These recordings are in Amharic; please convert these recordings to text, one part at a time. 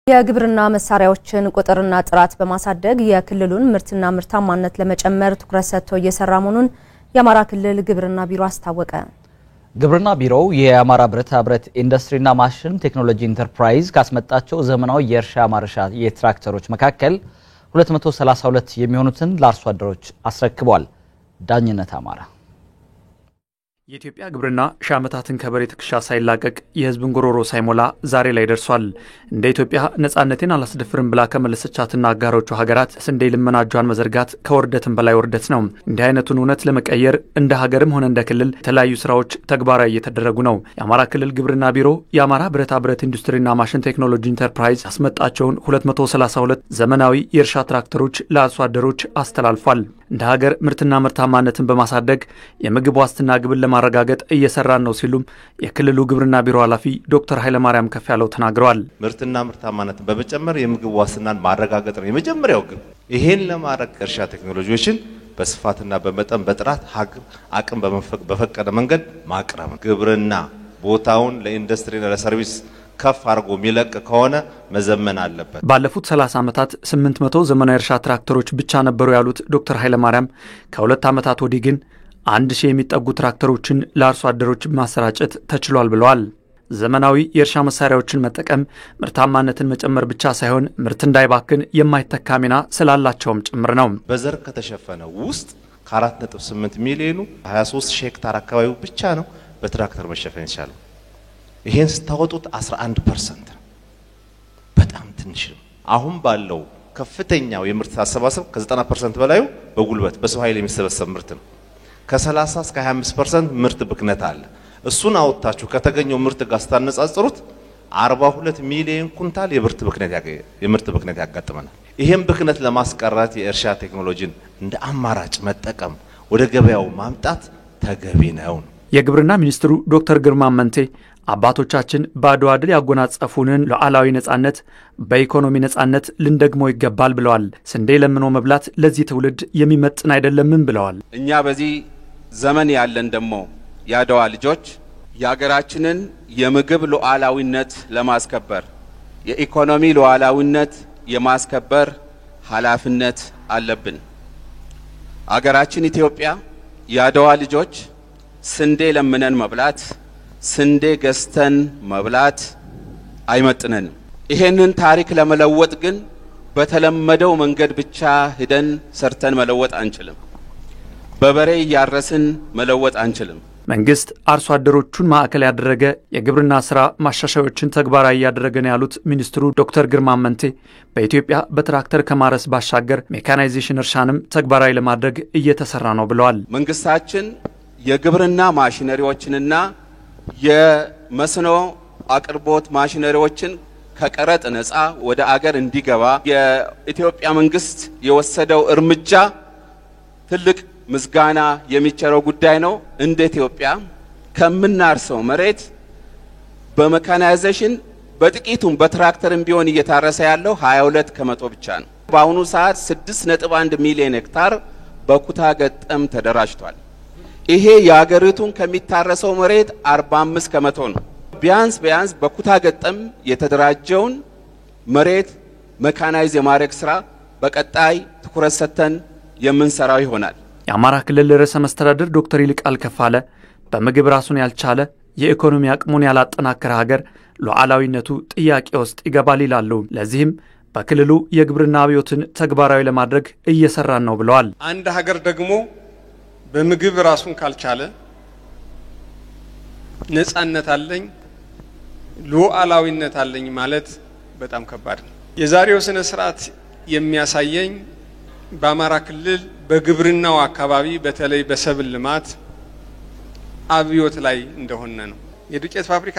የግብርና መሳሪያዎችን ቁጥርና ጥራት በማሳደግ የክልሉን ምርትና ምርታማነት ለመጨመር ትኩረት ሰጥቶ እየሰራ መሆኑን የአማራ ክልል ግብርና ቢሮ አስታወቀ። ግብርና ቢሮው የአማራ ብረታ ብረት ኢንዱስትሪና ማሽን ቴክኖሎጂ ኢንተርፕራይዝ ካስመጣቸው ዘመናዊ የእርሻ ማረሻ የትራክተሮች መካከል 232 የሚሆኑትን ለአርሶ አደሮች አስረክቧል። ዳኝነት አማራ የኢትዮጵያ ግብርና ሻመታትን ከበሬ ትከሻ ሳይላቀቅ የህዝብን ጎሮሮ ሳይሞላ ዛሬ ላይ ደርሷል። እንደ ኢትዮጵያ ነጻነቴን አላስደፍርም ብላ ከመለሰቻትና አጋሮቹ ሀገራት ስንዴ ልመናጇን መዘርጋት ከወርደትም በላይ ወርደት ነው። እንዲህ አይነቱን እውነት ለመቀየር እንደ ሀገርም ሆነ እንደ ክልል የተለያዩ ስራዎች ተግባራዊ እየተደረጉ ነው። የአማራ ክልል ግብርና ቢሮ የአማራ ብረታ ብረት ኢንዱስትሪና ማሽን ቴክኖሎጂ ኢንተርፕራይዝ ያስመጣቸውን 232 ዘመናዊ የእርሻ ትራክተሮች ለአርሶ አደሮች አስተላልፏል። እንደ ሀገር ምርትና ምርታማነትን በማሳደግ የምግብ ዋስትና ግብን ለማረጋገጥ እየሰራን ነው ሲሉም የክልሉ ግብርና ቢሮ ኃላፊ ዶክተር ኃይለማርያም ከፍያለው ተናግረዋል። ምርትና ምርታማነትን በመጨመር የምግብ ዋስትናን ማረጋገጥ ነው የመጀመሪያው ግብ። ይሄን ለማረግ እርሻ ቴክኖሎጂዎችን በስፋትና በመጠን በጥራት አቅም በፈቀደ መንገድ ማቅረብ ነው። ግብርና ቦታውን ለኢንዱስትሪና ለሰርቪስ ከፍ አርጎ ሚለቅ ከሆነ መዘመን አለበት። ባለፉት 30 ዓመታት 800 ዘመናዊ እርሻ ትራክተሮች ብቻ ነበሩ ያሉት ዶክተር ኃይለማርያም ከ2 ዓመታት ወዲህ ግን 1000 የሚጠጉ ትራክተሮችን ለአርሶ አደሮች ማሰራጨት ተችሏል ብለዋል። ዘመናዊ የእርሻ መሳሪያዎችን መጠቀም ምርታማነትን መጨመር ብቻ ሳይሆን ምርት እንዳይባክን የማይተካ ሚና ስላላቸውም ጭምር ነው። በዘር ከተሸፈነው ውስጥ ከ4.8 ሚሊዮኑ 23 ሺህ ሄክታር አካባቢው ብቻ ነው በትራክተር መሸፈን ይቻላል። ይሄን ስታወጡት 11% በጣም ትንሽ ነው። አሁን ባለው ከፍተኛው የምርት አሰባሰብ ከ90% በላዩ በጉልበት በሰው ኃይል የሚሰበሰብ ምርት ነው። ከ30 እስከ 25% ምርት ብክነት አለ። እሱን አውጣችሁ ከተገኘው ምርት ጋር ስታነጻጽሩት 42 ሚሊዮን ኩንታል የምርት ብክነት ያጋጥመናል። ይሄን ብክነት ለማስቀረት የእርሻ ቴክኖሎጂን እንደ አማራጭ መጠቀም ወደ ገበያው ማምጣት ተገቢ ነው። የግብርና ሚኒስትሩ ዶክተር ግርማ መንቴ አባቶቻችን በአድዋ ድል ያጎናጸፉንን ሉዓላዊ ነጻነት በኢኮኖሚ ነጻነት ልንደግመው ይገባል ብለዋል። ስንዴ ለምኖ መብላት ለዚህ ትውልድ የሚመጥን አይደለምም ብለዋል። እኛ በዚህ ዘመን ያለን ደሞ ያድዋ ልጆች የሀገራችንን የምግብ ሉዓላዊነት ለማስከበር የኢኮኖሚ ሉዓላዊነት የማስከበር ኃላፊነት አለብን። አገራችን ኢትዮጵያ ያድዋ ልጆች ስንዴ ለምነን መብላት ስንዴ ገዝተን መብላት አይመጥነንም። ይሄንን ታሪክ ለመለወጥ ግን በተለመደው መንገድ ብቻ ሄደን ሰርተን መለወጥ አንችልም። በበሬ ያረስን መለወጥ አንችልም። መንግስት አርሶ አደሮቹን ማዕከል ያደረገ የግብርና ስራ ማሻሻያዎችን ተግባራዊ ያደረገ ነው ያሉት ሚኒስትሩ ዶክተር ግርማ መንቴ በኢትዮጵያ በትራክተር ከማረስ ባሻገር ሜካናይዜሽን እርሻንም ተግባራዊ ለማድረግ እየተሰራ ነው ብለዋል። መንግስታችን የግብርና ማሽነሪዎችንና የመስኖ አቅርቦት ማሽነሪዎችን ከቀረጥ ነፃ ወደ አገር እንዲገባ የኢትዮጵያ መንግስት የወሰደው እርምጃ ትልቅ ምስጋና የሚቸረው ጉዳይ ነው። እንደ ኢትዮጵያ ከምናርሰው መሬት በሜካናይዜሽን በጥቂቱም በትራክተርም ቢሆን እየታረሰ ያለው 22 ከመቶ ብቻ ነው። በአሁኑ ሰዓት 6.1 ሚሊዮን ሄክታር በኩታ ገጠም ተደራጅቷል። ይሄ የአገሪቱን ከሚታረሰው መሬት 45 ከመቶ ነው። ቢያንስ በኩታ ገጠም የተደራጀውን መሬት ሜካናይዝ የማድረግ ስራ በቀጣይ ትኩረት ሰጥተን የምንሰራው ይሆናል። የአማራ ክልል ርዕሰ መስተዳድር ዶክተር ይልቃል ከፋለ በምግብ ራሱን ያልቻለ የኢኮኖሚ አቅሙን ያላጠናከረ ሀገር ሉዓላዊነቱ ጥያቄ ውስጥ ይገባል ይላሉ። ለዚህም በክልሉ የግብርና አብዮትን ተግባራዊ ለማድረግ እየሰራን ነው ብለዋል። አንድ ሀገር ደግሞ በምግብ ራሱን ካልቻለ ነጻነት አለኝ ሉዓላዊነት አለኝ ማለት በጣም ከባድ ነው። የዛሬው ስነ ስርዓት የሚያሳየኝ በአማራ ክልል በግብርናው አካባቢ በተለይ በሰብል ልማት አብዮት ላይ እንደሆነ ነው። የዱቄት ፋብሪካ፣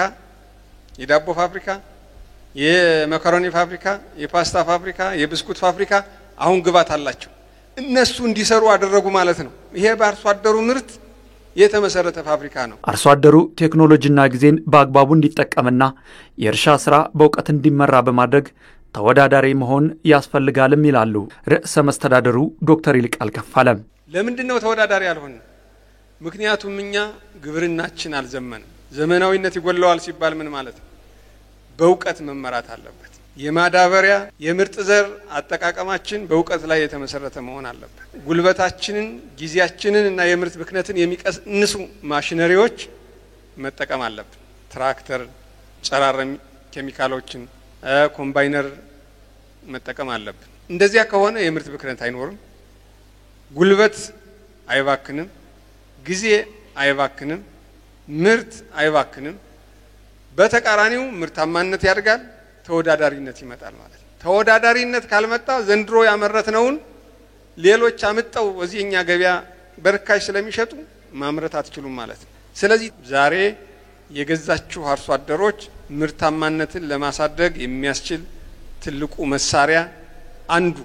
የዳቦ ፋብሪካ፣ የመካሮኒ ፋብሪካ፣ የፓስታ ፋብሪካ፣ የብስኩት ፋብሪካ አሁን ግባት አላቸው። እነሱ እንዲሰሩ አደረጉ ማለት ነው። ይሄ በአርሶ አደሩ ምርት የተመሰረተ ፋብሪካ ነው። አርሶ አደሩ ቴክኖሎጂና ጊዜን በአግባቡ እንዲጠቀምና የእርሻ ስራ በእውቀት እንዲመራ በማድረግ ተወዳዳሪ መሆን ያስፈልጋልም ይላሉ ርዕሰ መስተዳድሩ ዶክተር ይልቃል ከፋለ። ለምንድን ነው ተወዳዳሪ ያልሆነ? ምክንያቱም እኛ ግብርናችን አልዘመንም። ዘመናዊነት ይጎለዋል ሲባል ምን ማለት ነው? በእውቀት መመራት አለበት። የማዳበሪያ የምርጥ ዘር አጠቃቀማችን በእውቀት ላይ የተመሰረተ መሆን አለበት። ጉልበታችንን፣ ጊዜያችንን እና የምርት ብክነትን የሚቀንሱ ማሽነሪዎች መጠቀም አለብን። ትራክተር፣ ጸራረም ኬሚካሎችን፣ ኮምባይነር መጠቀም አለብን። እንደዚያ ከሆነ የምርት ብክነት አይኖርም፣ ጉልበት አይባክንም፣ ጊዜ አይባክንም፣ ምርት አይባክንም። በተቃራኒው ምርታማነት ያድጋል፣ ተወዳዳሪነት ይመጣል ማለት ነው። ተወዳዳሪነት ካልመጣ ዘንድሮ ያመረትነውን ሌሎች አምጠው እዚህኛ ገበያ በርካሽ ስለሚሸጡ ማምረት አትችሉም ማለት ነው። ስለዚህ ዛሬ የገዛችሁ አርሶ አደሮች ምርታማነትን ለማሳደግ የሚያስችል ትልቁ መሳሪያ አንዱ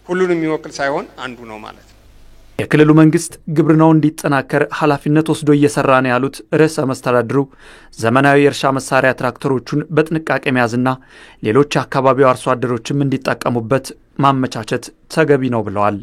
ሁሉንም የሚወክል ሳይሆን አንዱ ነው ማለት ነው። የክልሉ መንግስት ግብርናው እንዲጠናከር ኃላፊነት ወስዶ እየሰራ ነው ያሉት ርዕሰ መስተዳድሩ ዘመናዊ የእርሻ መሳሪያ ትራክተሮቹን በጥንቃቄ መያዝና ሌሎች አካባቢው አርሶ አደሮችም እንዲጠቀሙበት ማመቻቸት ተገቢ ነው ብለዋል።